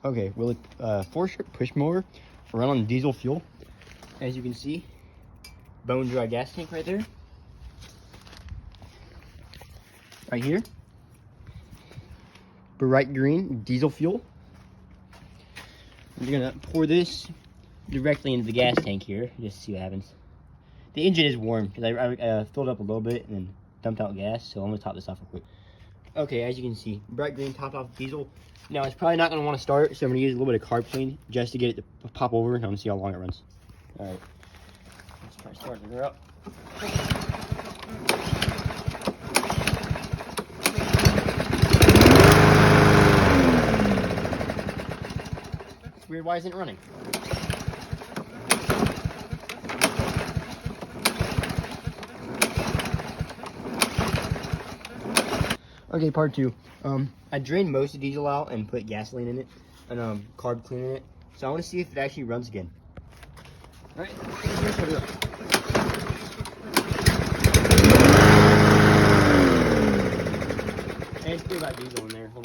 Okay, will a four-stroke push mower run on diesel fuel? As you can see, bone dry gas tank right there. Right here, bright green diesel fuel. We're gonna pour this directly into the gas tank here, just to see what happens. The engine is warm because I filled up a little bit and then dumped out gas, so I'm gonna top this off real quick. Okay, as you can see, bright green topped off diesel. Now it's probably not gonna want to start, so I'm gonna use a little bit of carb clean just to get it to pop over, and I'm gonna see how long it runs. All right, let's try starting her up. It's weird, why isn't it running? Okay, part two. I drained most of the diesel out and put gasoline in it and carb clean in it. So I want to see if it actually runs again. All right, here's what it is. And it's still got diesel in there. Hold on.